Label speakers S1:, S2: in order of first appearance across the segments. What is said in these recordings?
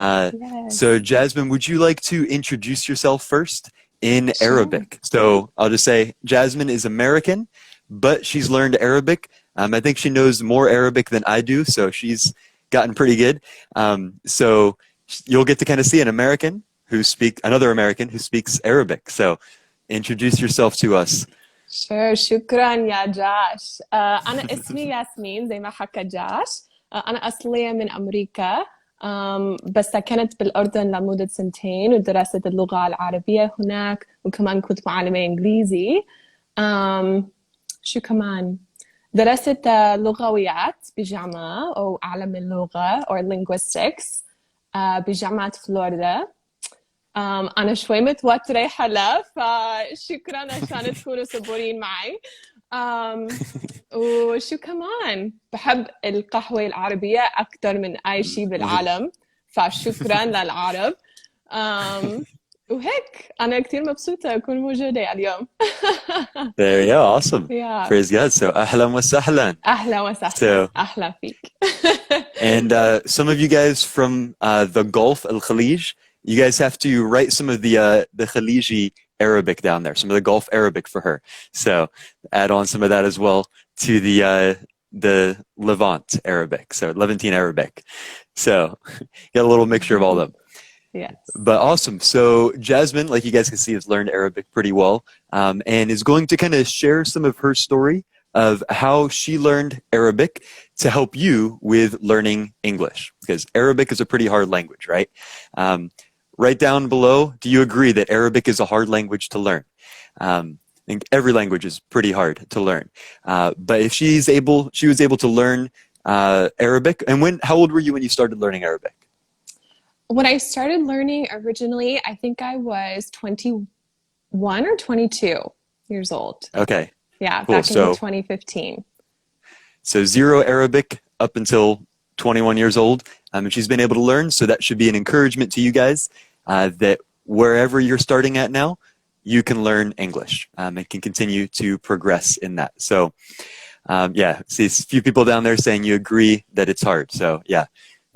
S1: Yes.
S2: So Jasmine, would you like to introduce yourself first in
S1: Sure.
S2: Arabic? So I'll just say Jasmine is American, but she's learned Arabic. I think she knows more Arabic than I do, so she's gotten pretty good. So you'll get to kind of see another American who speaks Arabic. So introduce yourself to us.
S1: Sure. شكرا يا جاش. أنا اسمي ياسمين زي ما حكى جاش. أنا أصلية من أمريكا. بس سكنت بالأردن لمدة 2 سنين ودرست اللغة العربية هناك وكمان كنت معلمة إنجليزي. شو كمان؟ درست لغويات بجامعة أو أعلم اللغة or linguistics بجامعة فلوريدا. أنا شوي متوترة حلا فشكرا عشان تكونوا صبورين معي. وشو كمان بحب القهوة العربية أكثر من أي شيء بالعالم فشكرا للعرب. وهيك أنا كتير مبسوطة أكون موجودة اليوم.
S2: There you go. Awesome.
S1: Yeah.
S2: Praise God. So أهلا وسهلا.
S1: أهلا وسهلا.
S2: So,
S1: أهلا فيك.
S2: and some of you guys from the Gulf, Al Khalij, you guys have to write some of the Khaliji Arabic down there, some of the Gulf Arabic for her. So add on some of that as well to the Levant Arabic, so Levantine Arabic. So get a little mixture of all of them.
S1: Yes.
S2: But awesome. So Jasmine, like you guys can see, has learned Arabic pretty well, and is going to kind of share some of her story of how she learned Arabic to help you with learning English, because Arabic is a pretty hard language, right? Right down below, do you agree that Arabic is a hard language to learn? I think every language is pretty hard to learn. But if she was able to learn Arabic, and how old were you when you started learning Arabic?
S1: When I started learning originally, I think I was 21 or 22 years old.
S2: Okay.
S1: Yeah,
S2: cool.
S1: back in 2015.
S2: So 0 Arabic up until 21 years old, and she's been able to learn, so that should be an encouragement to you guys that wherever you're starting at now, you can learn English and can continue to progress in that. So yeah, see a few people down there saying you agree that it's hard. So yeah,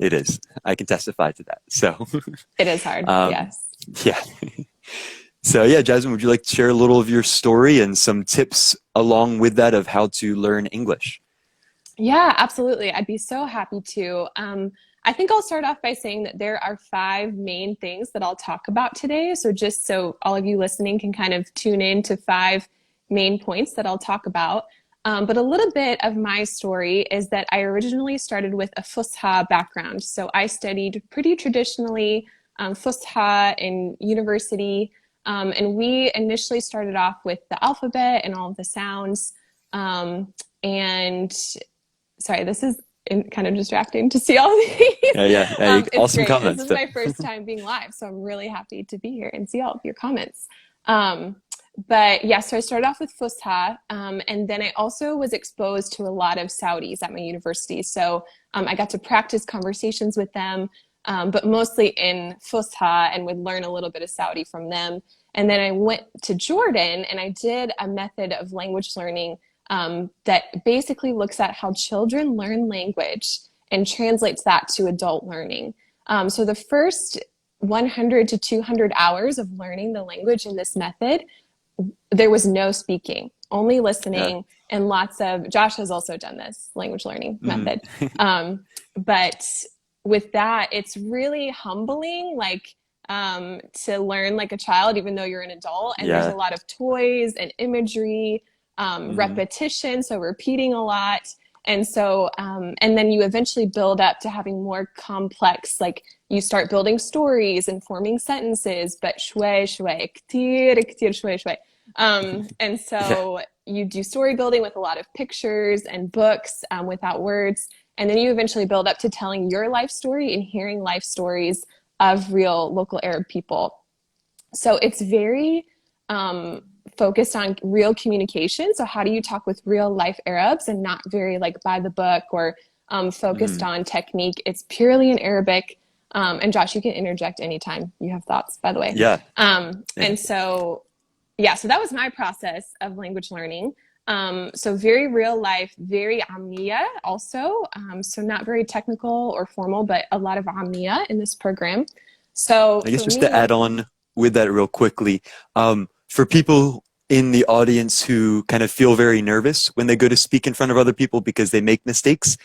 S2: it is. I can testify to that. So
S1: it is hard, yes.
S2: Yeah. So yeah, Jasmine, would you like to share a little of your story and some tips along with that of how to learn English?
S1: Yeah, absolutely. I'd be so happy to. I think I'll start off by saying that there are 5 main things that I'll talk about today. So just so all of you listening can kind of tune in to 5 main points that I'll talk about. But a little bit of my story is that I originally started with a Fusha background. So I studied pretty traditionally Fusha in university. And we initially started off with the alphabet and all of the sounds. And sorry, this is kind of distracting to see all these.
S2: Yeah. Awesome
S1: great.
S2: comments.
S1: This is my first time being live, so I'm really happy to be here and see all of your comments. But yeah, so I started off with Fusha, and then I also was exposed to a lot of Saudis at my university. So I got to practice conversations with them, but mostly in Fusha, and would learn a little bit of Saudi from them. And then I went to Jordan and I did a method of language learning that basically looks at how children learn language and translates that to adult learning. So the first 100 to 200 hours of learning the language in this method, there was no speaking, only listening, and lots of, Josh has also done this language learning method. But with that, it's really humbling, like to learn like a child, even though you're an adult, and there's a lot of toys and imagery, repetition, so repeating a lot. And so, and then you eventually build up to having more complex, like you start building stories and forming sentences, but shway, shway, ktir, ktir, shway, shway. And so you do story building with a lot of pictures and books without words. And then you eventually build up to telling your life story and hearing life stories of real local Arab people. So it's very focused on real communication. So how do you talk with real life Arabs and not very like by the book or focused on technique? It's purely in Arabic. And Josh, you can interject anytime you have thoughts, by the way. And so, yeah, so that was my process of language learning. So very real life, very عامية also. So not very technical or formal, but a lot of عامية in this program. So
S2: I guess
S1: for
S2: just
S1: me,
S2: to add on with that real quickly, for people in the audience who kind of feel very nervous when they go to speak in front of other people because they make mistakes,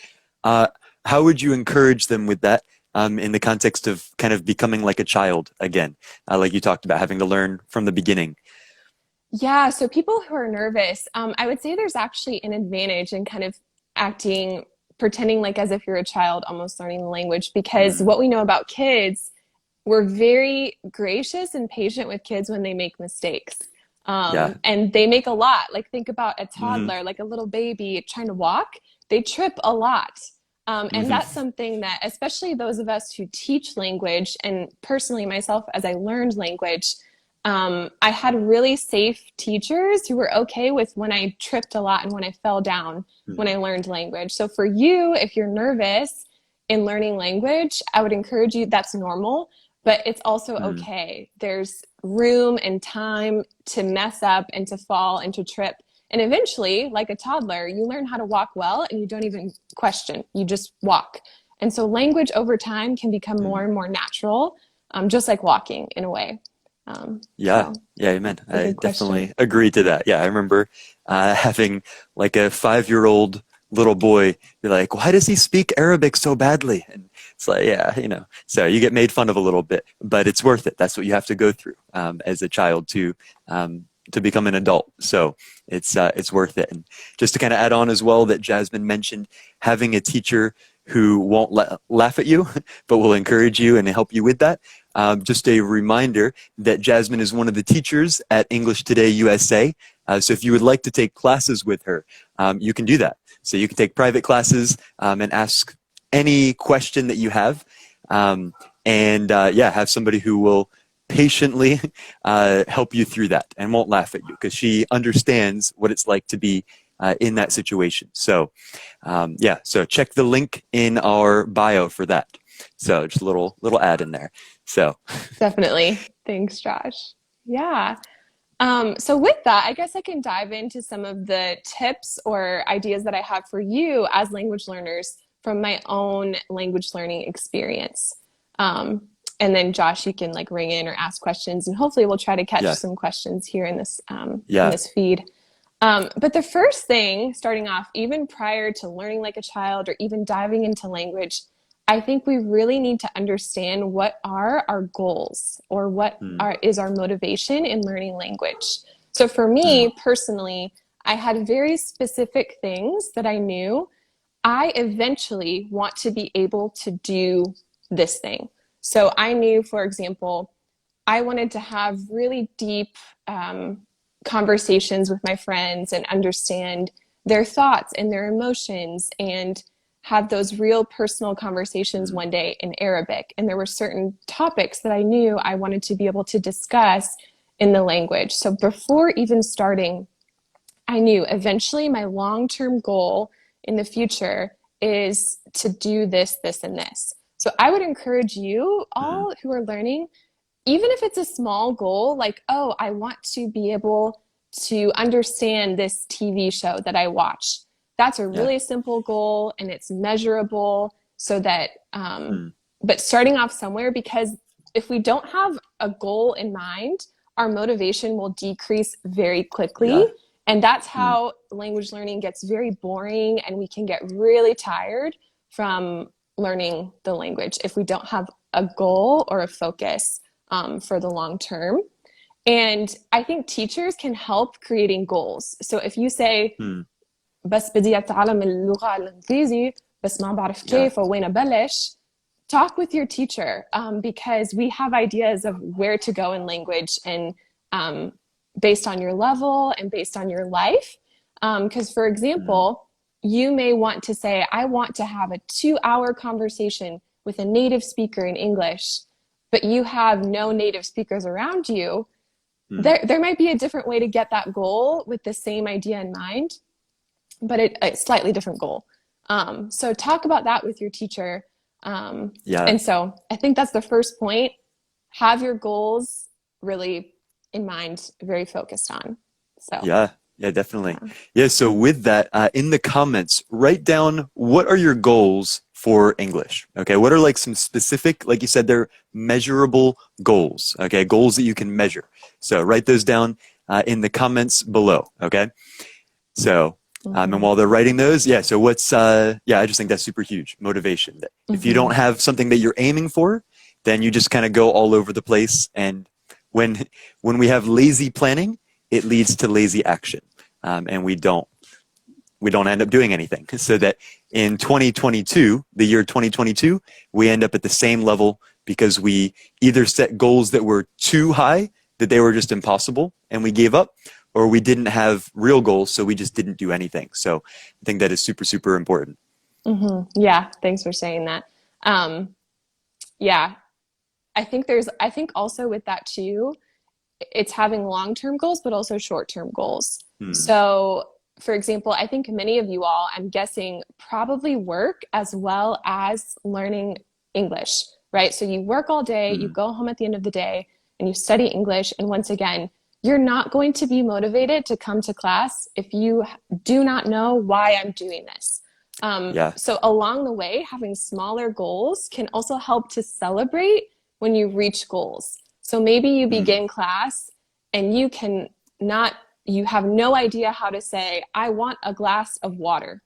S2: how would you encourage them with that in the context of kind of becoming like a child again, like you talked about, having to learn from the beginning?
S1: yeah, so people who are nervous, I would say there's actually an advantage in kind of acting, pretending like as if you're a child, almost learning the language, because
S2: Mm,
S1: what we know about kids, we're very gracious and patient with kids when they make mistakes.
S2: yeah.
S1: And they make a lot. Like think about a
S2: Hmm.
S1: toddler, like a little baby trying to walk, they trip a lot. And
S2: Hmm.
S1: that's something that, especially those of us who teach language, and personally myself, as I learned language, I had really safe teachers who were okay with when I tripped a lot and when I fell down when I learned language. So for you, if you're nervous in learning language, I would encourage you, that's normal, but it's also
S2: Mm,
S1: okay. There's room and time to mess up and to fall and to trip. And eventually, like a toddler, you learn how to walk well and you don't even question, you just walk. And so language over time can become more
S2: mm.
S1: and more natural, just like walking in a way.
S2: Yeah,
S1: So
S2: yeah, amen.
S1: that's a
S2: I
S1: good question.
S2: definitely agree to that. Yeah, I remember having like a 5-year-old little boy be like, "Why does he speak Arabic so badly?" And it's like, yeah, so you get made fun of a little bit, but it's worth it. That's what you have to go through as a child to become an adult. So it's worth it. And just to kind of add on as well, that Jasmine mentioned having a teacher who won't laugh at you, but will encourage you and help you with that. Just a reminder that Jasmine is one of the teachers at English Today USA. So if you would like to take classes with her, you can do that. So you can take private classes and ask any question that you have. Yeah, have somebody who will patiently help you through that and won't laugh at you because she understands what it's like to be in that situation. So yeah, so check the link in our bio for that. So just a little ad in there. So
S1: Definitely. Thanks, Josh. Yeah. So with that, I guess I can dive into some of the tips or ideas that I have for you as language learners from my own language learning experience. And then Josh, you can like ring in or ask questions, and hopefully we'll try to catch
S2: yeah,
S1: some questions here in
S2: yeah.
S1: this feed. But the first thing, starting off, even prior to learning like a child or even diving into language, I think we really need to understand what are our goals or
S2: Mm,
S1: is our motivation in learning language. So for
S2: mm,
S1: me personally, I had very specific things that I knew I eventually want to be able to do this thing. So I knew, for example, I wanted to have really deep conversations with my friends and understand their thoughts and their emotions and have those real personal conversations
S2: mm,
S1: one day in Arabic. And there were certain topics that I knew I wanted to be able to discuss in the language. So before even starting, I knew eventually my long term goal in the future is to do this, this, and this. So I would encourage you
S2: mm.
S1: all who are learning, even if it's a small goal, like, oh, I want to be able to understand this TV show that I watch. That's a
S2: Yeah.
S1: really simple goal and it's measurable so that,
S2: Mm,
S1: but starting off somewhere, because if we don't have a goal in mind, our motivation will decrease very quickly.
S2: yeah.
S1: And that's
S2: Mm,
S1: how language learning gets very boring and we can get really tired from learning the language if we don't have a goal or a focus for the long term. And I think teachers can help creating goals. So if you say
S2: mm.
S1: بس بدي أتعلم اللغة الإنجليزية بس ما بعرف
S2: Yeah.
S1: كيف وين أبلش, talk with your teacher because we have ideas of where to go in language and based on your level and based on your life. Because, for
S2: Mm,
S1: example, you may want to say, I want to have a 2 hour conversation with a native speaker in English, but you have no native speakers around you.
S2: mm.
S1: There might be a different way to get that goal with the same idea in mind, but a slightly different goal. So talk about that with your teacher.
S2: Yeah.
S1: And so I think that's the first point. Have your goals really in mind, very focused on. So
S2: Yeah. Yeah, definitely. Yeah, so with that, in the comments, write down what are your goals for English. Okay, what are like some specific, like you said, they're measurable goals. Okay, goals that you can measure. So write those down in the comments below. Okay, so and while they're writing those, yeah. So what's I just think that's super huge motivation. That if you don't have something that you're aiming for, then you just kind of go all over the place. And when we have lazy planning, it leads to lazy action, and we don't end up doing anything. So that in 2022, the year 2022, we end up at the same level because we either set goals that were too high, that they were just impossible, and we gave up, or we didn't have real goals, so we just didn't do anything. So I think that is super, super important.
S1: Yeah, thanks for saying that. Yeah, I think also with that too, it's having long-term goals, but also short-term goals. So, for example, I think many of you all, I'm guessing, probably work as well as learning English, right? So you work all day, you go home at the end of the day, and you study English. And once again, you're not going to be motivated to come to class if you do not know why I'm doing this. So along the way, having smaller goals can also help to celebrate when you reach goals. So maybe you begin class and you have no idea how to say, I want a glass of water,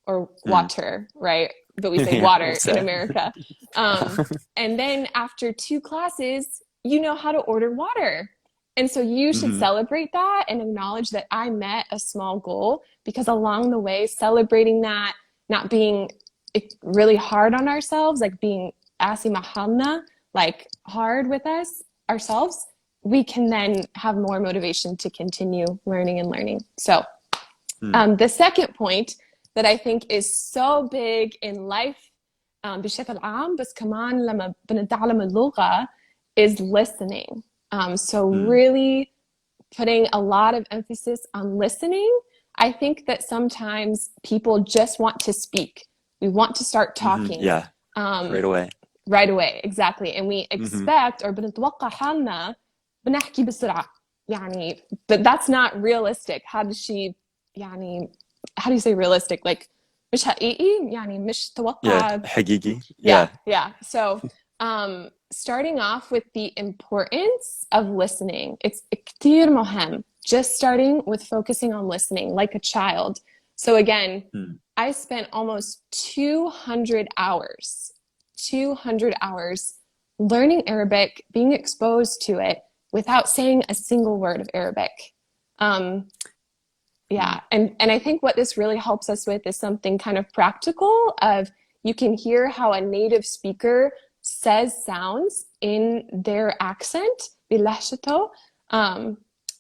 S1: or water, right? But we say water in America. And then after 2 classes, you know how to order water. And so you should celebrate that and acknowledge that I met a small goal, because along the way, celebrating that, not being really hard on ourselves, like being asimahamna, like hard with ourselves, we can then have more motivation to continue learning and learning. So the second point that I think is so big in life بشكل عام بس كمان لما بنتعلم اللغة is listening. So really putting a lot of emphasis on listening. I think that sometimes people just want to speak. We want to start talking.
S2: Right away.
S1: Right away, exactly. And we expect or بنتوقع حالنا بنحكي بسرعة يعني, but that's not realistic. How do you say realistic? Like مش حقيقي يعني, مش توقع.
S2: حقيقي.
S1: Yeah. So starting off with the importance of listening. It's كتير مهم. Just starting with focusing on listening like a child. So again, I spent almost 200 hours learning Arabic, being exposed to it without saying a single word of Arabic. And I think what this really helps us with is something kind of practical of you can hear how a native speaker says sounds in their accent, بلهجته,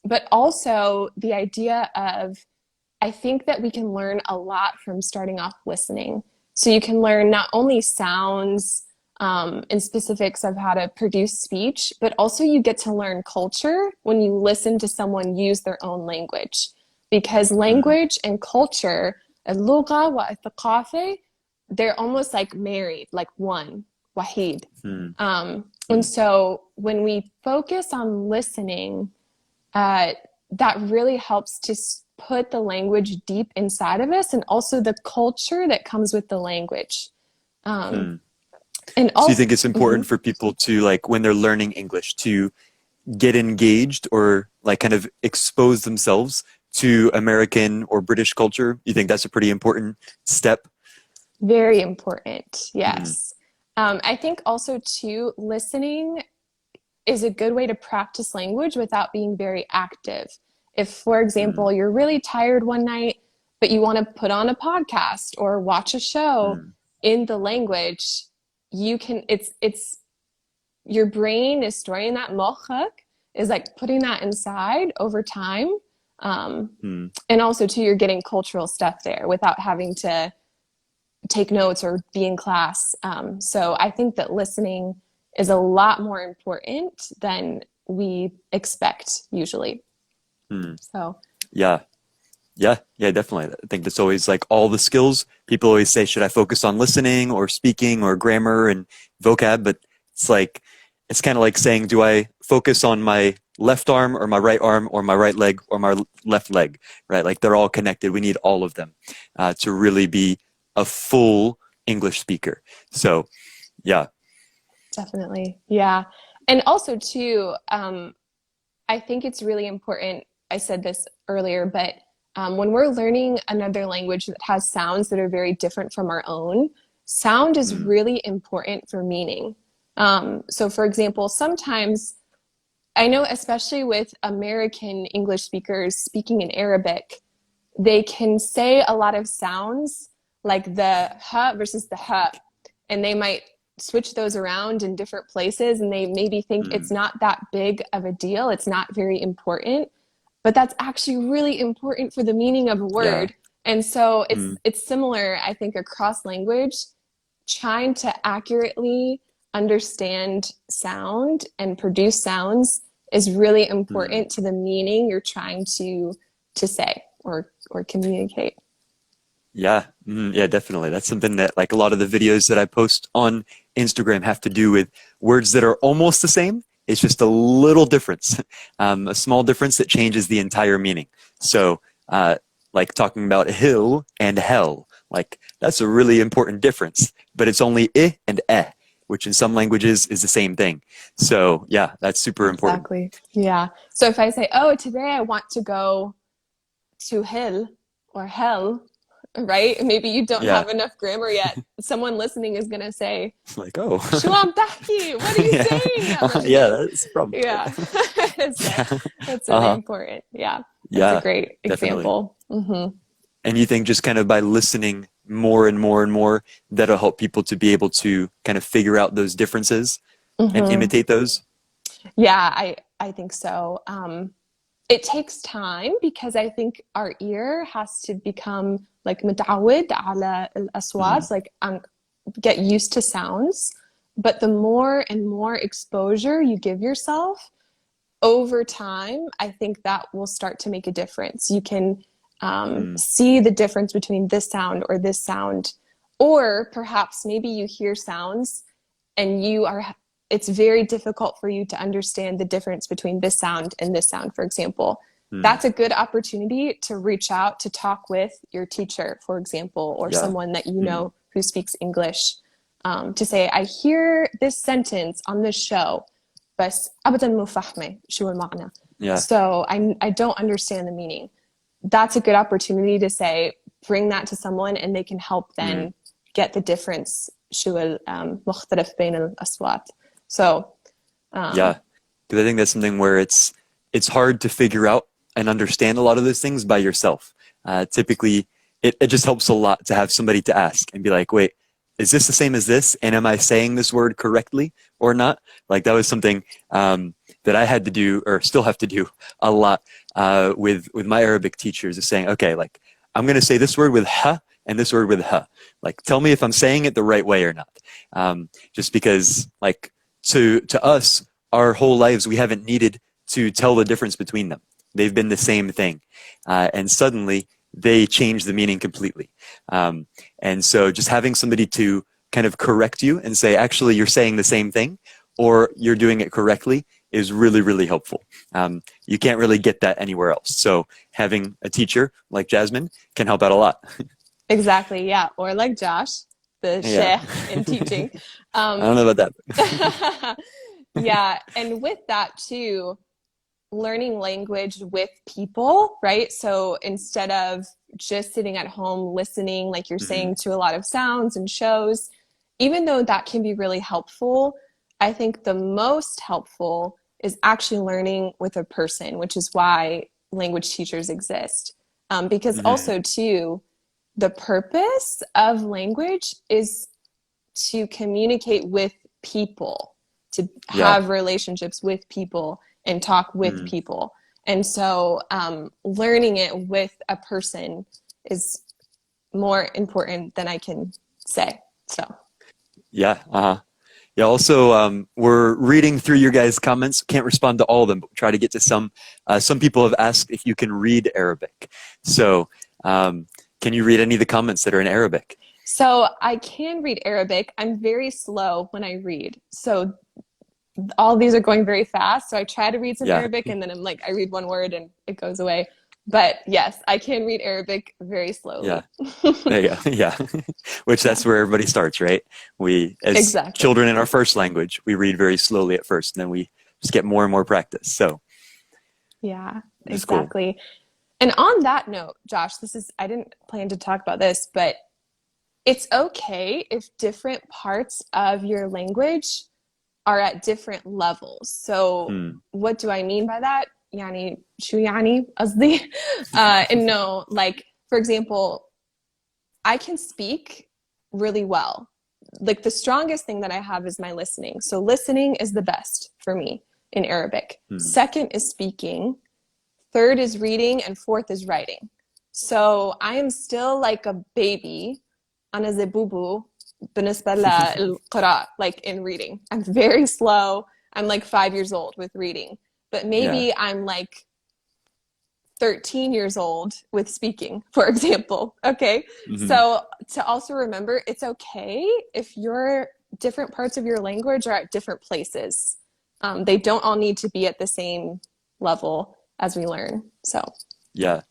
S1: but also the idea of, I think that we can learn a lot from starting off listening. So you can learn not only sounds and specifics of how to produce speech, but also you get to learn culture when you listen to someone use their own language. Because language and culture, اللغة والثقافة, they're almost like married, like one, wahid. And so when we focus on listening, that really helps to put the language deep inside of us, and also the culture that comes with the language. And also,
S2: so you think it's important for people to, like, when they're learning English, to get engaged or like kind of expose themselves to American or British culture? You think that's a pretty important step?
S1: Very important, yes. I think also too, listening is a good way to practice language without being very active. If, for example, you're really tired one night, but you want to put on a podcast or watch a show in the language, you can, it's your brain is storing that, mochak is like putting that inside over time. And also too, you're getting cultural stuff there without having to take notes or be in class. So I think that listening is a lot more important than we expect usually. So yeah, definitely. I think that's always like all the skills. People always say, should I focus on listening or speaking or grammar and vocab? But it's like, it's kind of like saying, do I focus on my
S2: left arm or my right arm or my right leg or my left leg, right? Like they're all connected. We need all of them to really be a full English speaker. So, yeah.
S1: Definitely. Yeah. And also too, I think it's really important. I said this earlier, but when we're learning another language that has sounds that are very different from our own, sound is really important for meaning. So for example, sometimes I know, especially with American English speakers speaking in Arabic, they can say a lot of sounds like the ha versus the ha, and they might switch those around in different places, and they maybe think it's not that big of a deal, it's not very important, but that's actually really important for the meaning of a word. Yeah. And so it's similar, I think, across language, trying to accurately understand sound and produce sounds is really important to the meaning you're trying to say or communicate.
S2: Yeah, yeah, definitely. That's something that like a lot of the videos that I post on Instagram have to do with words that are almost the same. It's just a little difference, a small difference that changes the entire meaning. So like talking about hill and hell, like that's a really important difference, but it's only I and eh, which in some languages is the same thing. So yeah, that's super important.
S1: Exactly. Yeah. So if I say, oh, today I want to go to hill or hell, right? Maybe you don't have enough grammar yet. Someone listening is going to say,
S2: like, oh,
S1: شو عم تحكي? What are you saying?
S2: Yeah, that's a problem.
S1: Yeah. So that's really important. Yeah. That's a great example.
S2: And you think just kind of by listening more and more and more, that'll help people to be able to kind of figure out those differences and imitate those? Yeah,
S1: I think so. It takes time because I think our ear has to become like متعود على الأصوات, like get used to sounds. But the more and more exposure you give yourself over time, I think that will start to make a difference. You can see the difference between this sound or this sound, or perhaps maybe you hear sounds and it's very difficult for you to understand the difference between this sound and this sound, for example. That's a good opportunity to reach out to talk with your teacher, for example, or someone that you know who speaks English, to say, I hear this sentence on this show, بس أبداً مو فاهمة شو المعنى. So I don't understand the meaning. That's a good opportunity to say, bring that to someone and they can help then get the difference. شو المختلف بين الأصوات. So
S2: yeah, because I think that's something where it's hard to figure out and understand a lot of those things by yourself. Typically, it just helps a lot to have somebody to ask and be like, wait, is this the same as this? And am I saying this word correctly or not? Like that was something that I had to do, or still have to do a lot with my Arabic teachers, is saying, okay, like I'm going to say this word with ha and this word with ha. Like tell me if I'm saying it the right way or not. Just because like to us, our whole lives, we haven't needed to tell the difference between them. They've been the same thing. And suddenly they change the meaning completely. And so just having somebody to kind of correct you and say, actually, you're saying the same thing or you're doing it correctly is really, really helpful. You can't really get that anywhere else. So having a teacher like Jasmine can help out a lot.
S1: Exactly, yeah. Or like Josh, the sheikh in teaching.
S2: I don't know about that.
S1: Yeah, and with that too, learning language with people, right? So instead of just sitting at home listening, like you're saying, to a lot of sounds and shows, even though that can be really helpful, I think the most helpful is actually learning with a person, which is why language teachers exist. Because also too, the purpose of language is to communicate with people, to have relationships with people and talk with people. And so learning it with a person is more important than I can say. So
S2: yeah, yeah, also, we're reading through your guys' comments. Can't respond to all of them, but try to get to some. Some people have asked if you can read Arabic. So can you read any of the comments that are in Arabic?
S1: So I can read Arabic. I'm very slow when I read. So all these are going very fast. So I try to read some
S2: Yeah.
S1: Arabic and then I'm like, I read one word and it goes away. But yes, I can read Arabic very slowly.
S2: Yeah. There you go. Yeah. Which that's where everybody starts, right? We, as
S1: Exactly.
S2: children in our first language, we read very slowly at first, and then we just get more and more practice. So
S1: Yeah,
S2: it's cool.
S1: exactly. And on that note, Josh, I didn't plan to talk about this, but it's okay if different parts of your language are at different levels. So what do I mean by that? يعني شو يعني قصدي إنه like for example I can speak really well. Like the strongest thing that I have is my listening. So listening is the best for me in Arabic. Second is speaking. Third is reading, and fourth is writing. So I am still like a baby. أنا زي بوبو بالنسبة للقراءة, like in reading. I'm very slow. I'm like 5 years old with reading. But maybe I'm like 13 years old with speaking, for example. Okay. So to also remember, it's okay if your different parts of your language are at different places. They don't all need to be at the same level as we learn. So
S2: yeah.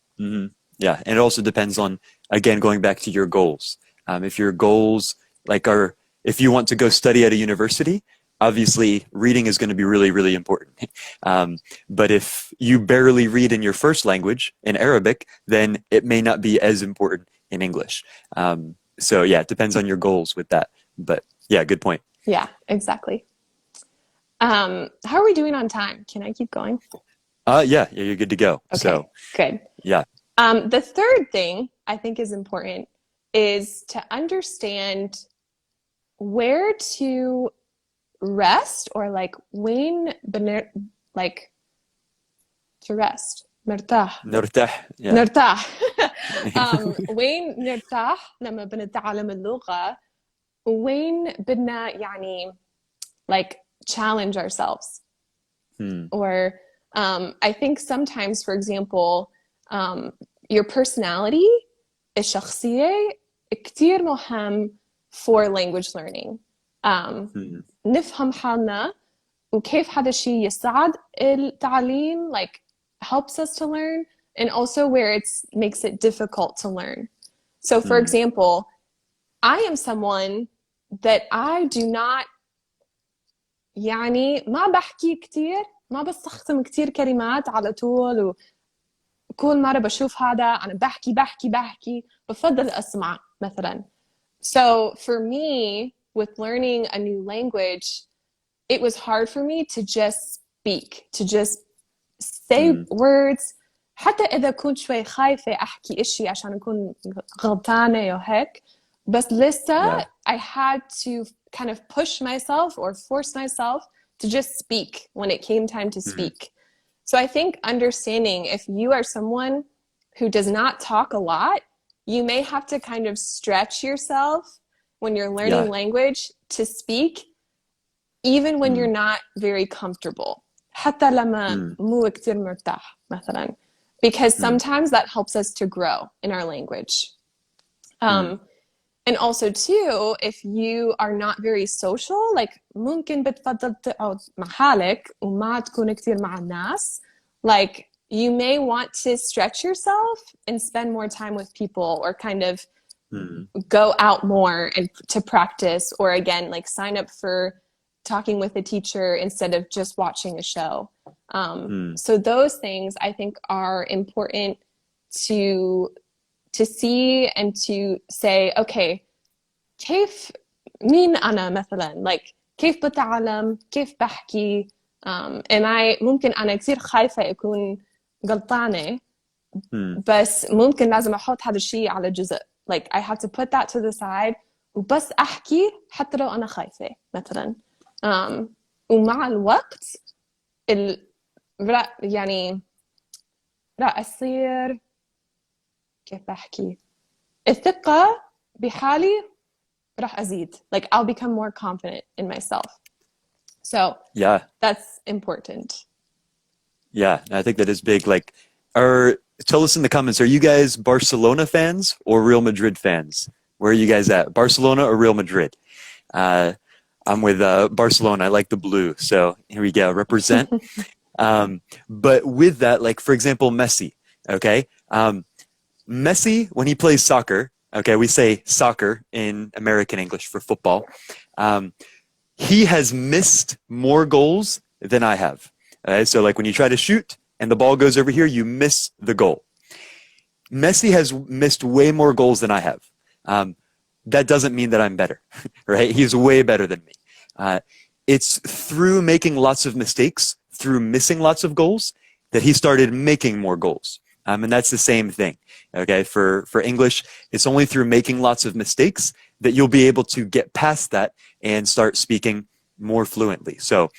S2: Yeah. And it also depends on, again, going back to your goals. If your goals like are, if you want to go study at a university, obviously reading is going to be really, really important. But if you barely read in your first language, in Arabic, then it may not be as important in English. So yeah, it depends on your goals with that. But yeah, good point.
S1: yeah, exactly. How are we doing on time? Can I keep going?
S2: Yeah, you're good to go.
S1: Okay,
S2: So
S1: good.
S2: yeah.
S1: The third thing I think is important is to understand where to rest, or like when like to rest مرتاح
S2: نرتاح. Yeah.
S1: نرتاح وين نرتاح لما بنتعلم اللغة, وين بدنا يعني like challenge ourselves. Or I think sometimes, for example, your personality الشخصية كتير مهم for language learning. نفهم حالنا وكيف هذا الشيء يساعد التعليم, like helps us to learn, and also where it makes it difficult to learn. So for example, I am someone that I do not يعني ما بحكي كتير, ما بستخدم كتير كلمات على طول, وكل مرة بشوف هذا أنا بحكي بفضل أسمع مثلا. So for me, with learning a new language, it was hard for me to just speak, to just say words. حتى إذا كنت شوي خايفة أحكي إشي عشان أكون غلطانة وهيك, بس لسه I had to kind of push myself or force myself to just speak when it came time to speak. So I think understanding if you are someone who does not talk a lot, you may have to kind of stretch yourself when you're learning language to speak, even when you're not very comfortable. حتى لما مو كتير مرتاح مثلا. Because sometimes that helps us to grow in our language. And also too, if you are not very social, like ممكن بتفضل تقعد مع حالك وما تكون كتير مع الناس, like you may want to stretch yourself and spend more time with people, or kind of go out more and to practice, or again, like sign up for talking with a teacher instead of just watching a show. So those things I think are important to see and to say, okay, كيف مين أنا مثلا, like كيف بتعلم, كيف بحكي, am I ممكن أنا كثير خايفة أكون غلطانة, بس ممكن لازم أحط هذا الشيء على جزء, like I have to put that to the side وبس أحكي حتى لو أنا خايفة مثلا. ومع الوقت يعني راح أصير كيف بحكي, الثقة بحالي راح أزيد, like I'll become more confident in myself. So that's important.
S2: Yeah, I think that is big. Like, tell us in the comments, are you guys Barcelona fans or Real Madrid fans? Where are you guys at? Barcelona or Real Madrid? I'm with Barcelona. I like the blue. So here we go. Represent. But with that, like, for example, Messi. Okay. Messi, when he plays soccer, okay, we say soccer in American English for football. He has missed more goals than I have. So like when you try to shoot and the ball goes over here, you miss the goal. Messi has missed way more goals than I have. That doesn't mean that I'm better, right? He's way better than me. It's through making lots of mistakes, through missing lots of goals, that he started making more goals. And that's the same thing, okay? For English, it's only through making lots of mistakes that you'll be able to get past that and start speaking more fluently. So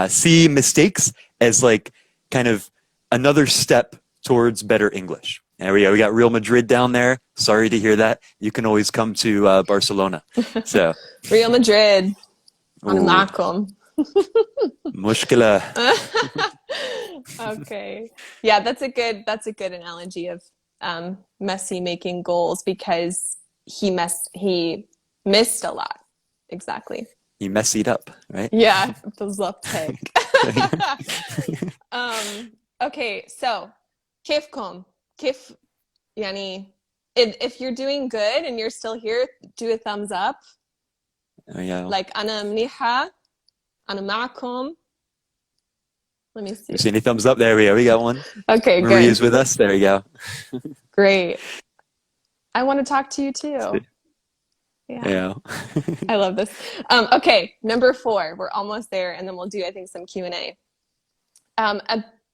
S2: see mistakes as like kind of another step towards better English. There we go. We got Real Madrid down there. Sorry to hear that. You can always come to Barcelona. So
S1: Real Madrid. أنا معكم.
S2: مشكلة.
S1: Okay. Yeah, that's a good analogy of Messi making goals because he missed a lot. Exactly.
S2: You messed it up, right?
S1: Yeah, بالضبط هيك. Okay, so كيفكم? كيف يعني if you're doing good and you're still here, do a thumbs up.
S2: Yeah.
S1: Like أنا منيحة, أنا معكم. Let me see.
S2: You see any thumbs up? There we go. We got one.
S1: Okay,
S2: Maria's
S1: good.
S2: with us. There we go.
S1: Great. I want to talk to you too.
S2: Yeah.
S1: I love this. Okay, number 4. We're almost there, and then we'll do, I think, some Q&A.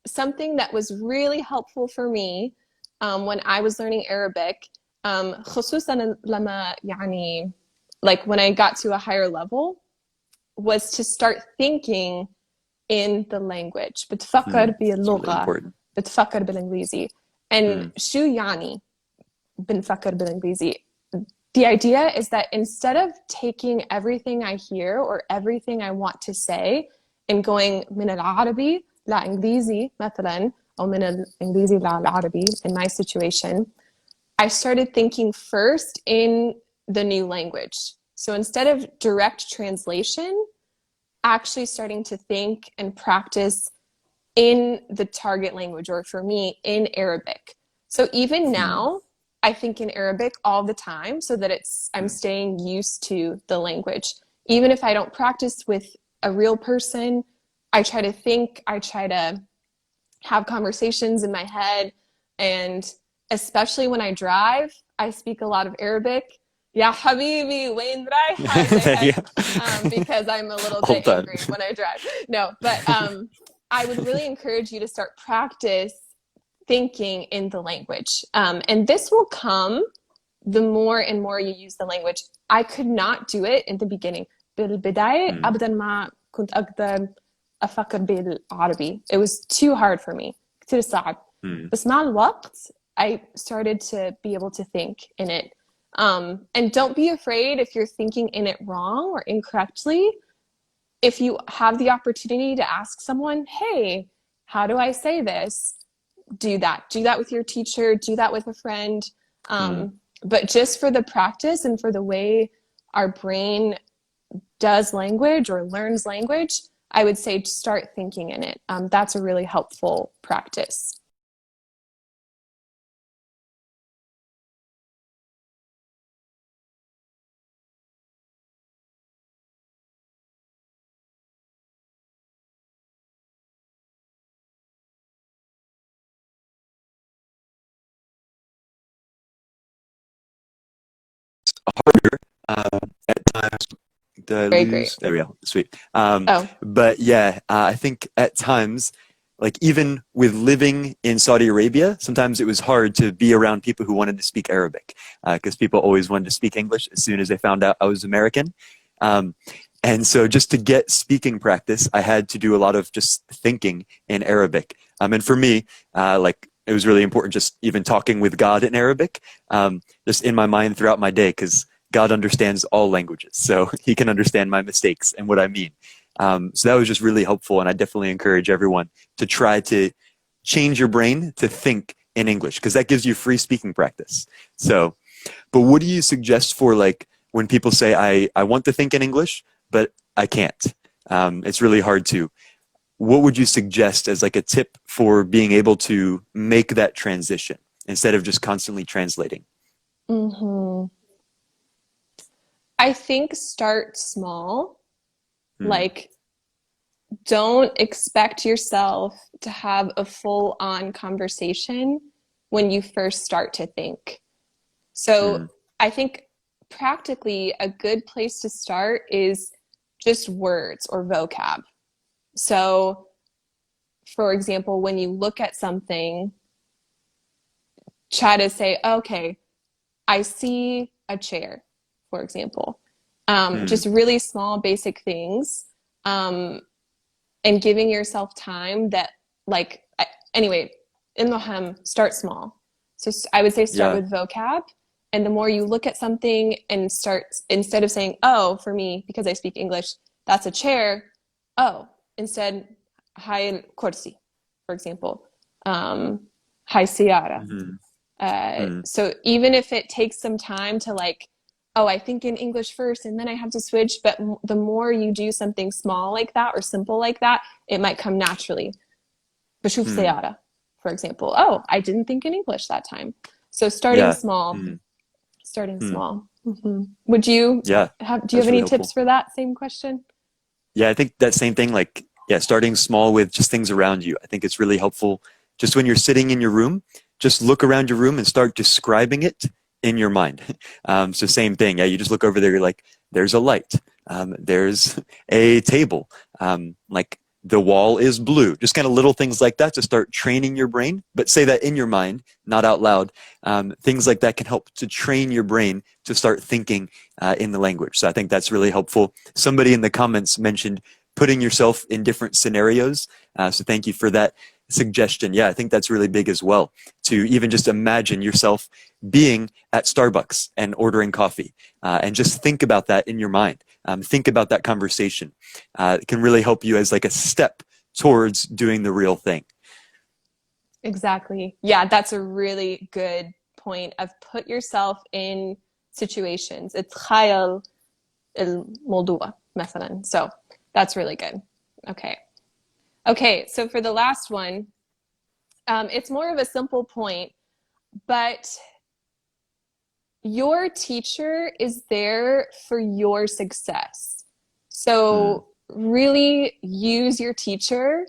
S1: Something that was really helpful for me when I was learning Arabic, خصوصا لما يعني like when I got to a higher level, was to start thinking in the language. بتفكر باللغة. بتفكر بالإنجليزي. And شو يعني بنفكر بالإنجليزي? The idea is that instead of taking everything I hear or everything I want to say and going من العربي لإنجليزي مثلا أو من الإنجليزي للعربي, in my situation, I started thinking first in the new language. So instead of direct translation, actually starting to think and practice in the target language, or for me, in Arabic. So even now, I think in Arabic all the time so that I'm staying used to the language. Even if I don't practice with a real person, I try to think, I try to have conversations in my head, and especially when I drive, I speak a lot of Arabic. Ya habibi, wain raihah, because I'm a little bit angry when I drive. No, but I would really encourage you to start practice thinking in the language. And this will come the more and more you use the language. I could not do it in the beginning. بالبداية أبداً ما كنت أقدر أفكر بالعربي. It was too hard for me. كتير صعب. بس مع الوقت, I started to be able to think in it. And don't be afraid if you're thinking in it wrong or incorrectly. If you have the opportunity to ask someone, hey, how do I say this? Do that. Do that with your teacher. Do that with a friend. But just for the practice and for the way our brain does language or learns language, I would say start thinking in it. That's a really helpful practice.
S2: Harder at times.
S1: Very great.
S2: There we go. Sweet. But yeah, I think at times, like even with living in Saudi Arabia, sometimes it was hard to be around people who wanted to speak Arabic because people always wanted to speak English as soon as they found out I was American. And so just to get speaking practice, I had to do a lot of just thinking in Arabic. And for me, like it was really important just even talking with God in Arabic, just in my mind throughout my day, because God understands all languages. So he can understand my mistakes and what I mean. So that was just really helpful. And I definitely encourage everyone to try to change your brain to think in English, because that gives you free speaking practice. So, but what do you suggest for like when people say, I want to think in English, but I can't. It's really hard to. What would you suggest as like a tip for being able to make that transition instead of just constantly translating?
S1: I think start small. Like, don't expect yourself to have a full-on conversation when you first start to think. So I think practically a good place to start is just words or vocab. So, for example, when you look at something, try to say, okay, I see a chair, for example. Just really small, basic things. And giving yourself time that, like, anyway, start small. So I would say start with vocab. And the more you look at something and start, instead of saying, oh, for me, because I speak English, that's a chair. Oh, instead, هاي الكرسي, for example. هاي سيارة. So even if it takes some time to like, oh, I think in English first and then I have to switch, but the more you do something small like that or simple like that, it might come naturally. بشوف سيارة, for example. Oh, I didn't think in English that time. So starting small. Starting small. Would you do you have any
S2: really
S1: tips for that same question?
S2: Yeah, I think that same thing, like, starting small with just things around you. I think it's really helpful. Just when you're sitting in your room, just look around your room and start describing it in your mind. So same thing. Yeah, you just look over there, you're like, there's a light. There's a table. Like, the wall is blue. Just kind of little things like that to start training your brain, but say that in your mind, not out loud. Things like that can help to train your brain to start thinking in the language. So I think that's really helpful. Somebody in the comments mentioned putting yourself in different scenarios. So thank you for that suggestion. Yeah, I think that's really big as well, to even just imagine yourself being at Starbucks and ordering coffee, and just think about that in your mind. Think about that conversation. It can really help you as like a step towards doing the real thing.
S1: Exactly. Yeah, that's a really good point of put yourself in situations. اتخيل الموضوع مثلا. So that's really good. Okay, so for the last one, it's more of a simple point, but your teacher is there for your success. So really use your teacher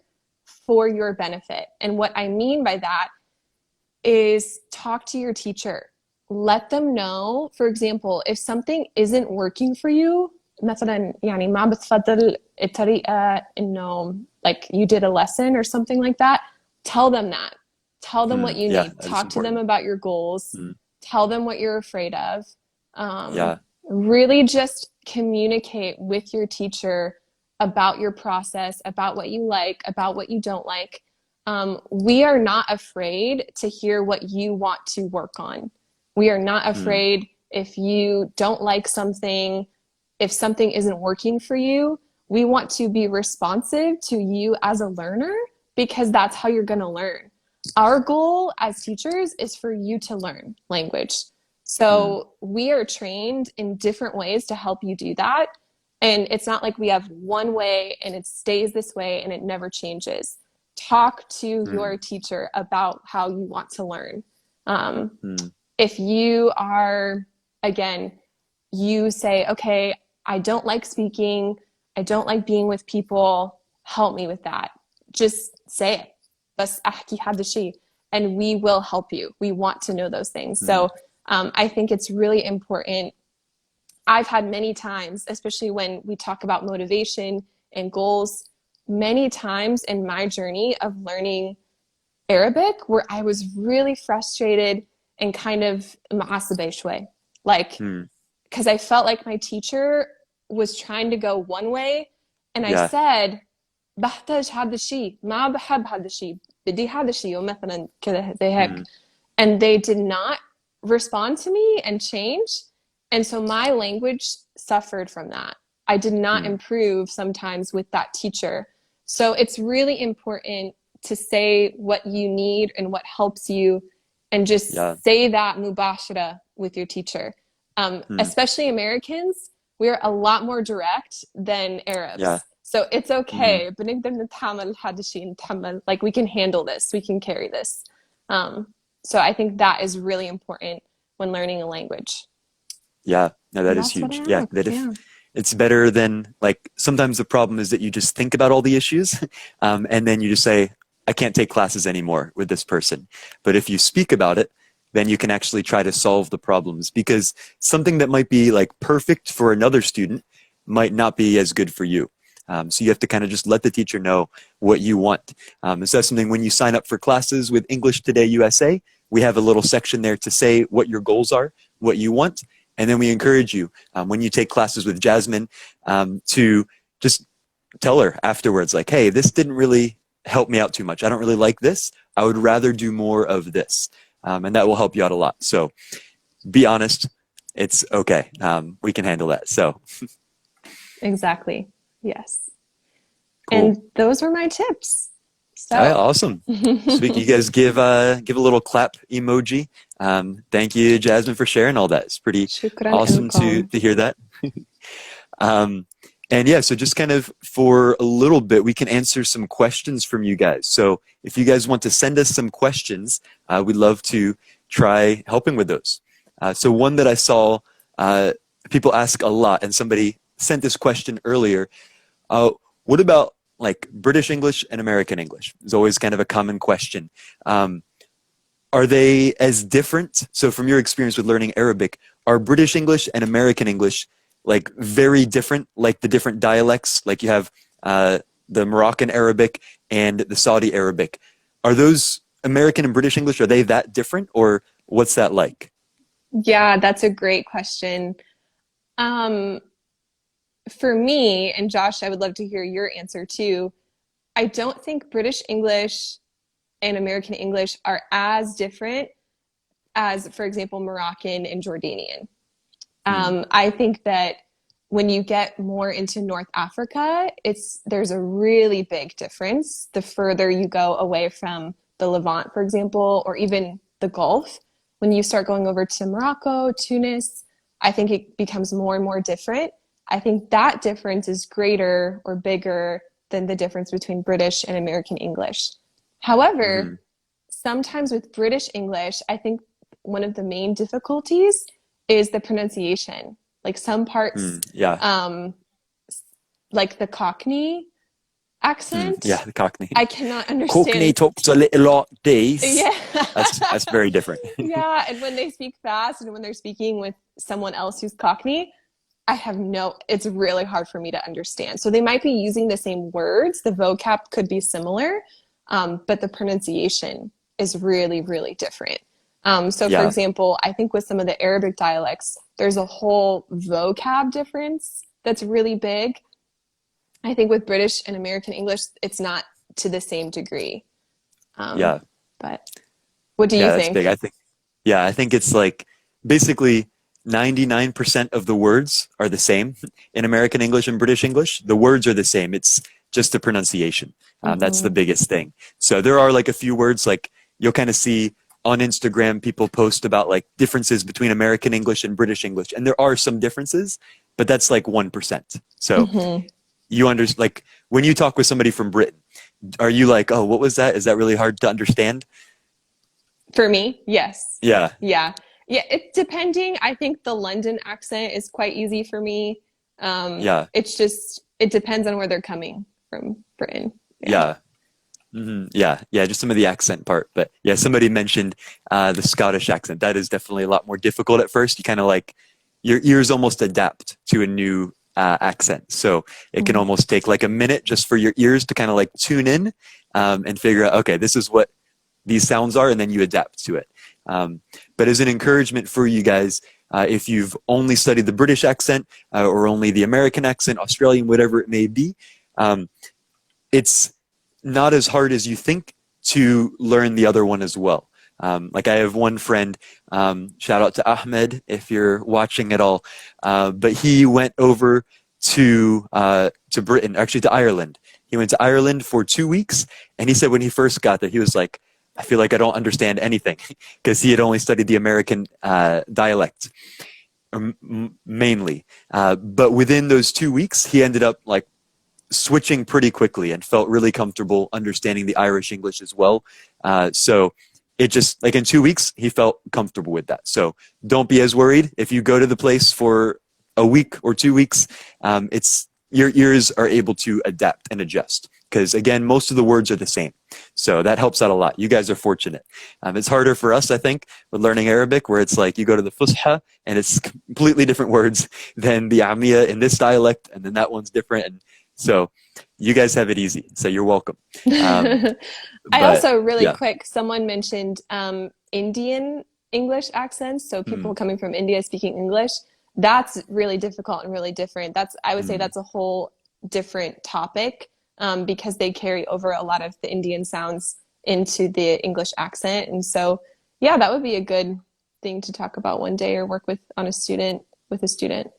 S1: for your benefit. And what I mean by that is talk to your teacher. Let them know, for example, if something isn't working for you, مثلا يعني ما بتفضل الطريقة إنه like you did a lesson or something like that, tell them that. Tell them what you need. Talk to them about your goals. Tell them what you're afraid of. Really just communicate with your teacher about your process, about what you like, about what you don't like. We are not afraid to hear what you want to work on. We are not afraid if you don't like something, if something isn't working for you. We want to be responsive to you as a learner because that's how you're going to learn. Our goal as teachers is for you to learn language. So we are trained in different ways to help you do that. And it's not like we have one way and it stays this way and it never changes. Talk to your teacher about how you want to learn. If you are, again, you say, okay, I don't like speaking, I don't like being with people, help me with that. Just say it. بس أحكي هذا الشيء. And we will help you. We want to know those things. So I think it's really important. I've had many times, especially when we talk about motivation and goals, many times in my journey of learning Arabic where I was really frustrated and kind of معصبة شوي. Like, because I felt like my teacher was trying to go one way and I said, بحتاج هذا الشيء ما بحب هذا الشيء بدي هذا الشيء ومثلا كذا زي هيك. And they did not respond to me and change. And so my language suffered from that. I did not improve sometimes with that teacher. So it's really important to say what you need and what helps you and just say that mubashara with your teacher. Especially Americans, we're a lot more direct than Arabs.
S2: Yeah.
S1: So it's okay. بنقدر نتحمل هذا الشيء نتحمل. Like, we can handle this. We can carry this. So I think that is really important when learning a language.
S2: Yeah, no, that is
S1: That's what
S2: huge.
S1: I
S2: Yeah,
S1: have.
S2: that if
S1: Yeah.
S2: it's better than, like, sometimes the problem is that you just think about all the issues, and then you just say, I can't take classes anymore with this person. But if you speak about it, then you can actually try to solve the problems, because something that might be like perfect for another student might not be as good for you. So you have to kind of just let the teacher know what you want. And so that's something when you sign up for classes with English Today USA, we have a little section there to say what your goals are, what you want. And then we encourage you, when you take classes with Jasmine, to just tell her afterwards, like, hey, this didn't really help me out too much. I don't really like this. I would rather do more of this. And that will help you out a lot. So be honest. It's okay. We can handle that. So
S1: Exactly. Yes.
S2: cool.
S1: And those were my tips. So
S2: All right, awesome. So you guys give a little clap emoji. Thank you, Jasmine, for sharing all that. It's pretty
S1: شكرا
S2: awesome
S1: لكم.
S2: to hear that. And yeah, so just kind of for a little bit, we can answer some questions from you guys. So if you guys want to send us some questions, we'd love to try helping with those. So one that I saw people ask a lot, and somebody sent this question earlier. What about like British English and American English? It's always kind of a common question. Are they as different? So from your experience with learning Arabic, are British English and American English like very different, like the different dialects? Like you have the Moroccan Arabic and the Saudi Arabic. Are those American and British English, are they that different, or what's that like?
S1: Yeah, that's a great question. For me, and Josh, I would love to hear your answer too. I don't think British English and American English are as different as, for example, Moroccan and Jordanian. I think that when you get more into North Africa, there's a really big difference the further you go away from the Levant, for example, or even the Gulf. When you start going over to Morocco, Tunis, I think it becomes more and more different. I think that difference is greater or bigger than the difference between British and American English. However, sometimes with British English, I think one of the main difficulties is the pronunciation. Like some parts, like the Cockney accent.
S2: Yeah, the Cockney.
S1: I cannot understand.
S2: Cockney talks a little like this.
S1: Yeah.
S2: That's very different.
S1: Yeah, and when they speak fast and when they're speaking with someone else who's Cockney, it's really hard for me to understand. So they might be using the same words, the vocab could be similar, but the pronunciation is really, really different. For example, I think with some of the Arabic dialects, there's a whole vocab difference that's really big. I think with British and American English, it's not to the same degree. But what do you think?
S2: That's big. I think it's like basically 99% of the words are the same in American English and British English. The words are the same. It's just the pronunciation. That's the biggest thing. So there are like a few words, like you'll kind of see on Instagram, people post about like differences between American English and British English. And there are some differences, but that's like 1%. So you understand, like when you talk with somebody from Britain, are you like, oh, what was that? Is that really hard to understand?
S1: For me, yes.
S2: Yeah.
S1: Yeah. Yeah, it's depending. I think the London accent is quite easy for me. It's just, it depends on where they're coming from, Britain.
S2: Yeah. Just some of the accent part. But yeah, somebody mentioned the Scottish accent. That is definitely a lot more difficult at first. You kind of like, your ears almost adapt to a new accent. So it can almost take like a minute just for your ears to kind of like tune in and figure out, okay, this is what these sounds are, and then you adapt to it. But as an encouragement for you guys, if you've only studied the British accent or only the American accent, Australian, whatever it may be, it's not as hard as you think to learn the other one as well. Like I have one friend, shout out to Ahmed if you're watching at all, but he went over to Britain, actually to Ireland. He went to Ireland for 2 weeks, and he said when he first got there, he was like, I feel like I don't understand anything because he had only studied the American dialect. mainly. But within those 2 weeks, he ended up like switching pretty quickly and felt really comfortable understanding the Irish English as well. So it just, like in 2 weeks, he felt comfortable with that. So don't be as worried. If you go to the place for a week or 2 weeks, your ears are able to adapt and adjust. Because again, most of the words are the same. So that helps out a lot. You guys are fortunate. It's harder for us, I think, with learning Arabic, where it's like you go to the Fusha and it's completely different words than the Amiya in this dialect, and then that one's different. And so you guys have it easy. So you're welcome.
S1: I also, really quick, someone mentioned Indian English accents. So people coming from India speaking English. That's really difficult and really different. I would say that's a whole different topic. Because they carry over a lot of the Indian sounds into the English accent. And so, yeah, that would be a good thing to talk about one day or work with a student.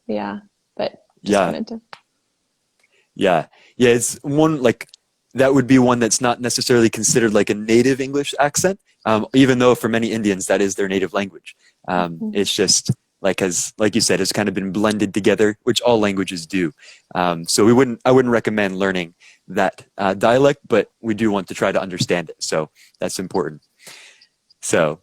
S1: Yeah. But just wanted to.
S2: Yeah. It's one, like, that would be one that's not necessarily considered like a native English accent, even though for many Indians, that is their native language. It's just, like you said, it's kind of been blended together, which all languages do. So I wouldn't recommend learning that dialect, but we do want to try to understand it. So that's important. So,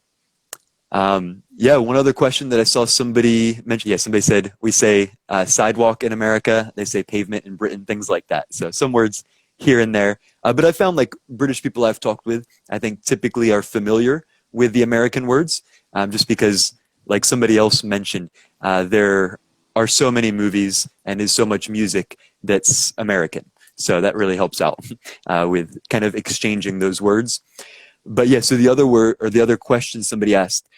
S2: one other question that I saw somebody mention. Yeah, somebody said we say sidewalk in America. They say pavement in Britain, things like that. So some words here and there. But I found like British people I've talked with, I think typically are familiar with the American words, just because, like somebody else mentioned, there are so many movies and is so much music that's American. So that really helps out with kind of exchanging those words. But yeah, so the other question somebody asked,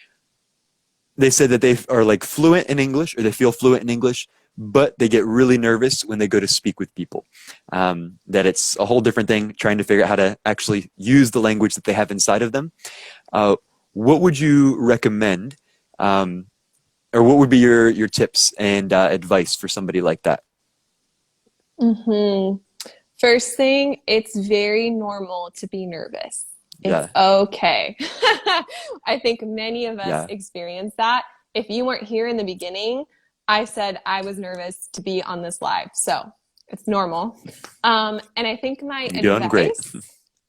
S2: they said that they are like fluent in English, or they feel fluent in English, but they get really nervous when they go to speak with people. That it's a whole different thing trying to figure out how to actually use the language that they have inside of them. What would you recommend? Or what would be your tips and advice for somebody like that?
S1: First thing, it's very normal to be nervous. It's okay. I think many of us experience that. If you weren't here in the beginning, I said I was nervous to be on this live. So it's normal. And I think my
S2: You're doing great.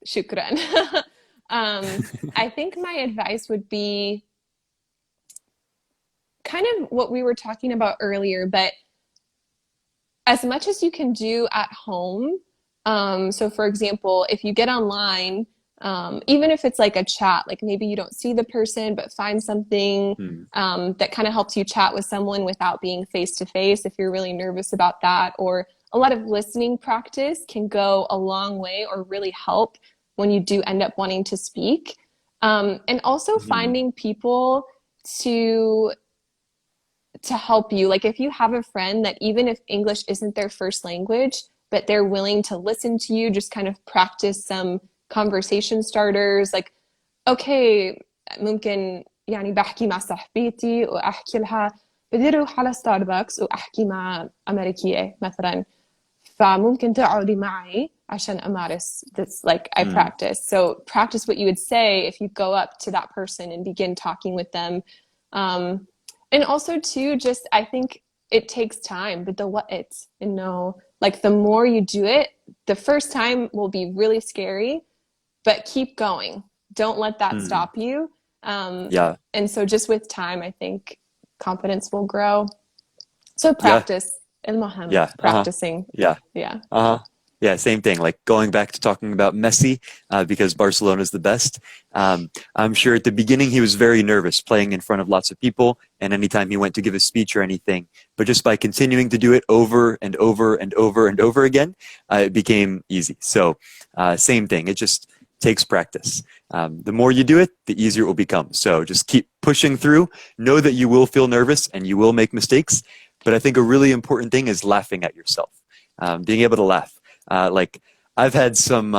S1: Shukran. I think my advice would be kind of what we were talking about earlier, but as much as you can do at home. So for example, if you get online, even if it's like a chat, like maybe you don't see the person, but find something that kind of helps you chat with someone without being face to face if you're really nervous about that. Or a lot of listening practice can go a long way or really help when you do end up wanting to speak. And also finding people to help you. Like if you have a friend that even if English isn't their first language, but they're willing to listen to you, just kind of practice some conversation starters. Like, okay, ممكن يعني بحكي مع صاحبتي وأحكي لها بدي أروح على ستاربكس وأحكي مع أمريكية مثلا، فممكن تقعدي معي عشان أمارس. That's like I practice. So practice what you would say if you go up to that person and begin talking with them. And also too, just I think it takes time, but like the more you do it, the first time will be really scary, but keep going. Don't let that stop you. And so just with time, I think confidence will grow. So practice. Practicing.
S2: Yeah, same thing. Like going back to talking about Messi, because Barcelona is the best. I'm sure at the beginning he was very nervous playing in front of lots of people, and anytime he went to give a speech or anything. But just by continuing to do it over and over and over and over again, it became easy. So same thing. It just takes practice. The more you do it, the easier it will become. So just keep pushing through. Know that you will feel nervous and you will make mistakes. But I think a really important thing is laughing at yourself, being able to laugh. Like I've had some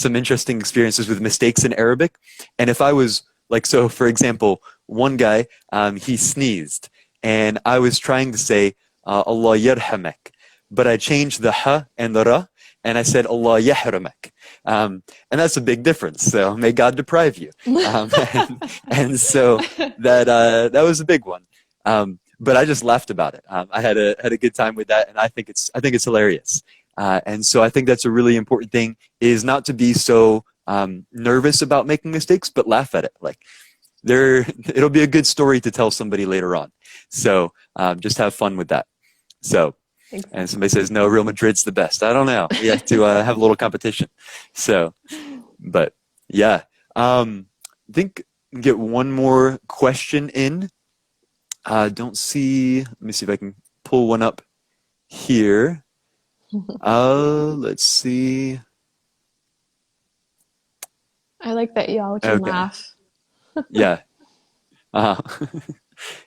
S2: interesting experiences with mistakes in Arabic. And if I was like, so for example, one guy, he sneezed and I was trying to say, Allah yarhamak, but I changed the ha and the ra and I said, Allah yahramak. And that's a big difference. So may God deprive you. And so that was a big one. but I just laughed about it. I had a good time with that, and I think it's hilarious. And so I think that's a really important thing, is not to be so nervous about making mistakes, but laugh at it. Like, it'll be a good story to tell somebody later on. So just have fun with that. So, and somebody says, no, Real Madrid's the best. I don't know. We have to have a little competition. So, but yeah, I think we can get one more question in. Don't see, let me see if I can pull one up here. Let's see.
S1: I like that y'all can laugh.
S2: Yeah.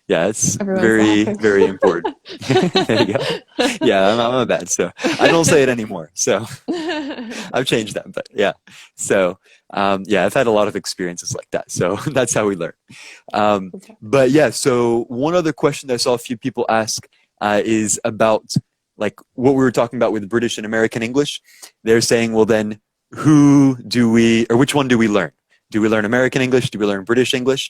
S2: Yeah, it's
S1: Everyone's
S2: very important. There you go. Yeah, I'm a bad, so I don't say it anymore. So I've changed that, but yeah. So yeah, I've had a lot of experiences like that. So that's how we learn. But yeah, so one other question that I saw a few people ask is about like what we were talking about with British and American English. They're saying, well, then which one do we learn? Do we learn American English? Do we learn British English?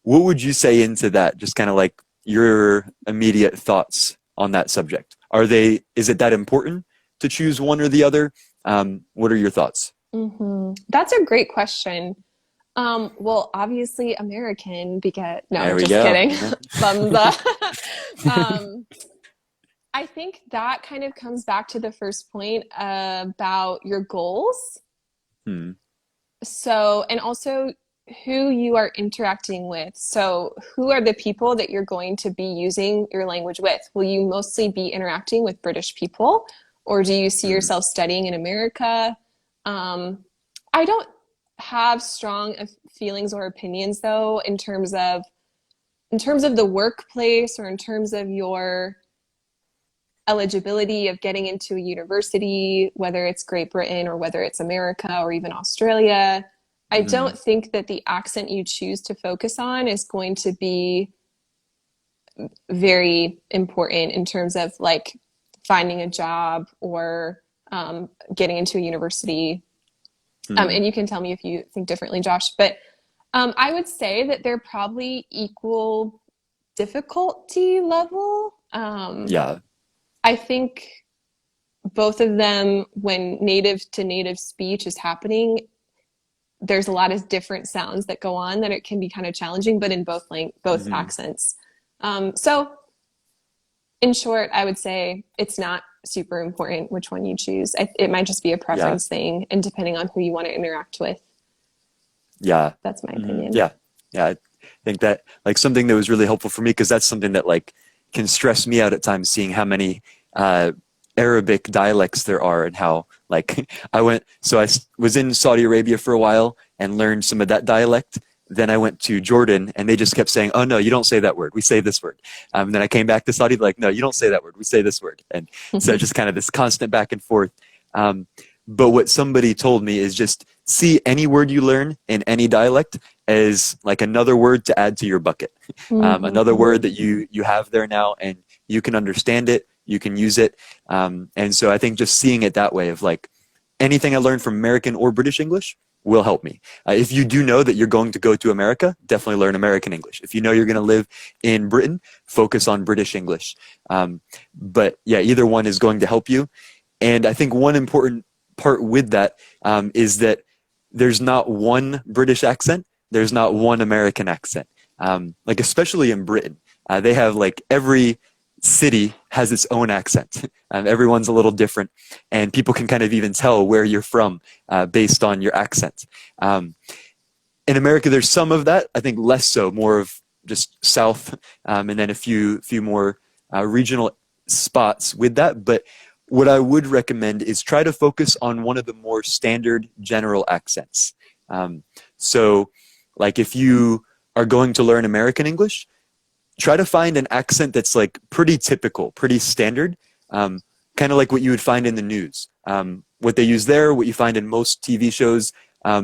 S2: What would you say into that? Just kind of like your immediate thoughts on that subject. Is it that important to choose one or the other? What are your thoughts?
S1: That's a great question. Well, obviously American, because no, just kidding. Thumbs up. I think that kind of comes back to the first point about your goals. So, and also who you are interacting with. So who are the people that you're going to be using your language with? Will you mostly be interacting with British people, or do you see yourself studying in America? I don't have strong feelings or opinions though in terms of the workplace, or in terms of your eligibility of getting into a university, whether it's Great Britain or whether it's America or even Australia. I don't think that the accent you choose to focus on is going to be very important in terms of like finding a job or getting into a university. And you can tell me if you think differently, Josh, but I would say that they're probably equal difficulty level.
S2: Yeah.
S1: I think both of them, when native to native speech is happening, there's a lot of different sounds that go on that it can be kind of challenging, but in both accents. So in short, I would say it's not super important which one you choose. It might just be a preference thing, and depending on who you want to interact with.
S2: Yeah.
S1: That's my opinion.
S2: Yeah. I think that like something that was really helpful for me, because that's something that like can stress me out at times, seeing how many Arabic dialects there are, and how like I was in Saudi Arabia for a while and learned some of that dialect. Then I went to Jordan and they just kept saying, oh no, you don't say that word, we say this word. And then I came back to Saudi, like, no, you don't say that word, we say this word. And so just kind of this constant back and forth. But what somebody told me is just see any word you learn in any dialect as like another word to add to your bucket. Another word that you have there now, and you can understand it, you can use it. And so I think just seeing it that way of like anything I learned from American or British English will help me. If you do know that you're going to go to America, definitely learn American English. If you know you're going to live in Britain, focus on British English. But yeah, either one is going to help you. And I think one important part with that is that there's not one British accent, there's not one American accent. Like especially in Britain, they have like every city has its own accent. Everyone's a little different, and people can kind of even tell where you're from based on your accent. In America, there's some of that. I think less so, more of just South, and then a few more regional spots with that. But what I would recommend is try to focus on one of the more standard general accents. So like if you are going to learn American English, try to find an accent that's like pretty typical, pretty standard, kind of like what you would find in the news. What they use there, what you find in most TV shows,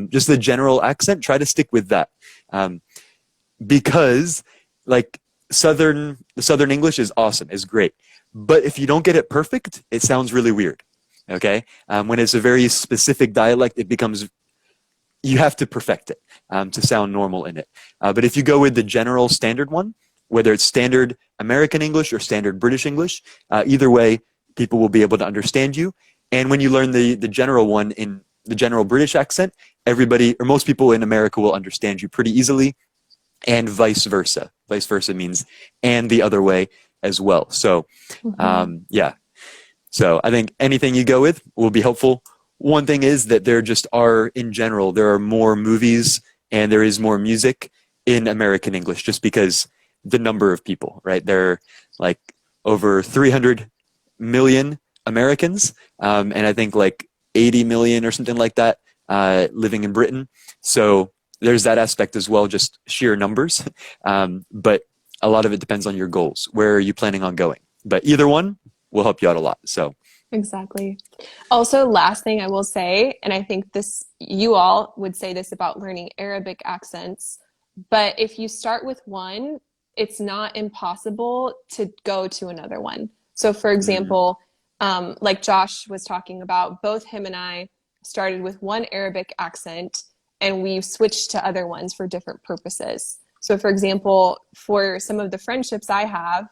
S2: just the general accent, try to stick with that. Because like the Southern English is awesome, is great. But if you don't get it perfect, it sounds really weird, okay? When it's a very specific dialect, you have to perfect it to sound normal in it. But if you go with the general standard one, whether it's standard American English or standard British English, either way, people will be able to understand you. And when you learn the general one in the general British accent, everybody or most people in America will understand you pretty easily, and vice versa. Vice versa means and the other way as well. So yeah. So I think anything you go with will be helpful. One thing is that there just are, in general, there are more movies and there is more music in American English just because the number of people, right? There are like over 300 million Americans, and I think like 80 million or something like that living in Britain. So there's that aspect as well, just sheer numbers. But a lot of it depends on your goals. Where are you planning on going? But either one will help you out a lot. So
S1: exactly. Also, last thing I will say, and I think this, you all would say this about learning Arabic accents, but if you start with one, it's not impossible to go to another one. So for example, like Josh was talking about, both him and I started with one Arabic accent and we've switched to other ones for different purposes. So for example, for some of the friendships I have,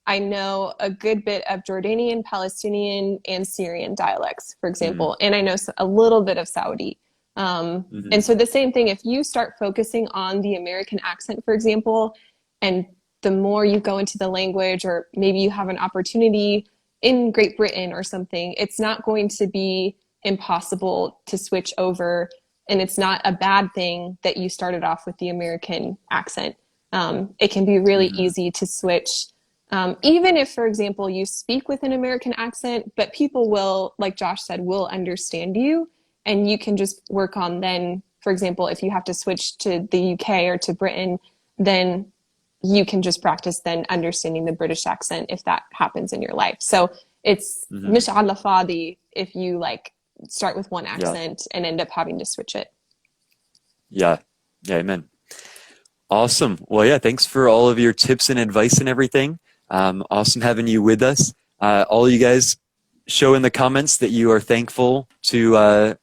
S1: I know a good bit of Jordanian, Palestinian, and Syrian dialects, for example, and I know a little bit of Saudi. And so the same thing, if you start focusing on the American accent, for example, and the more you go into the language, or maybe you have an opportunity in Great Britain or something, it's not going to be impossible to switch over. And it's not a bad thing that you started off with the American accent. It can be really easy to switch. Even if, for example, you speak with an American accent, but people will, like Josh said, will understand you. And you can just work on then, for example, if you have to switch to the UK or to Britain, then you can just practice then understanding the British accent if that happens in your life. So it's mish ala fadi if you like start with one accent and end up having to switch it. Yeah,
S2: amen. Awesome. Well, yeah, thanks for all of your tips and advice and everything. Awesome having you with us. All you guys show in the comments that you are thankful to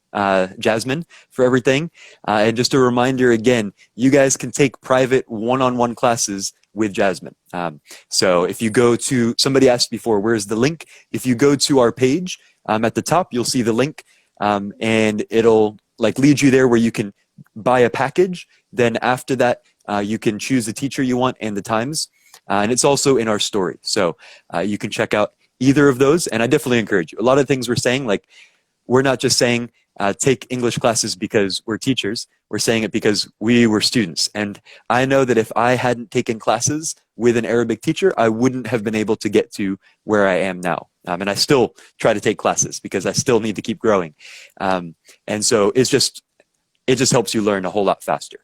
S2: Jasmine for everything. And just a reminder again, you guys can take private one-on-one classes with Jasmine. So if you go to, somebody asked before, where's the link? If you go to our page at the top, you'll see the link, and it'll like lead you there where you can buy a package. Then after that, you can choose the teacher you want and the times. And it's also in our story. So you can check out either of those. And I definitely encourage you. A lot of things we're saying, like we're not just saying take English classes because we're teachers. We're saying it because we were students. And I know that if I hadn't taken classes with an Arabic teacher, I wouldn't have been able to get to where I am now. And I still try to take classes because I still need to keep growing. And so it just helps you learn a whole lot faster.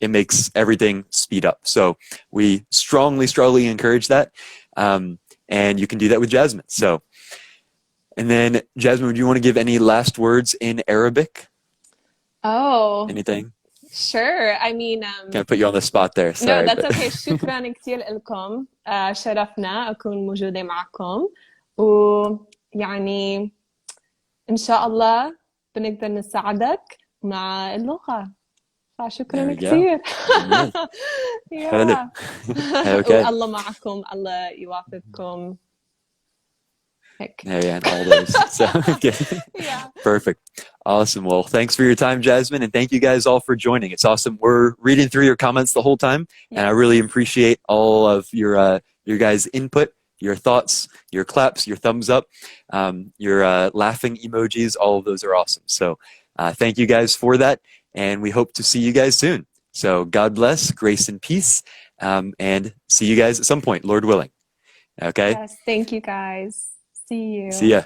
S2: It makes everything speed up. So we strongly encourage that. And you can do that with Jasmine. So, and then Jasmine, would you want to give any last words in Arabic?
S1: Oh,
S2: anything?
S1: Sure. I mean,
S2: Can't put you on the spot there. Sorry,
S1: no, that's okay. شكرا كثير لكم. شرفنا أكون موجودة معكم. ويعني إن شاء الله بنقدر نساعدك مع اللغة. فشكرا كثير.
S2: Okay.
S1: الله معكم. الله يوافقكم.
S2: And all those. So, okay. Perfect. Awesome. Well, thanks for your time, Jasmine, and thank you guys all for joining. It's awesome. We're reading through your comments the whole time, and I really appreciate all of your guys' input, your thoughts, your claps, your thumbs up, your laughing emojis. All of those are awesome. So thank you guys for that, and we hope to see you guys soon. So God bless, grace and peace, and see you guys at some point, Lord willing. Okay?
S1: Yes, thank you guys. See you.
S2: See ya.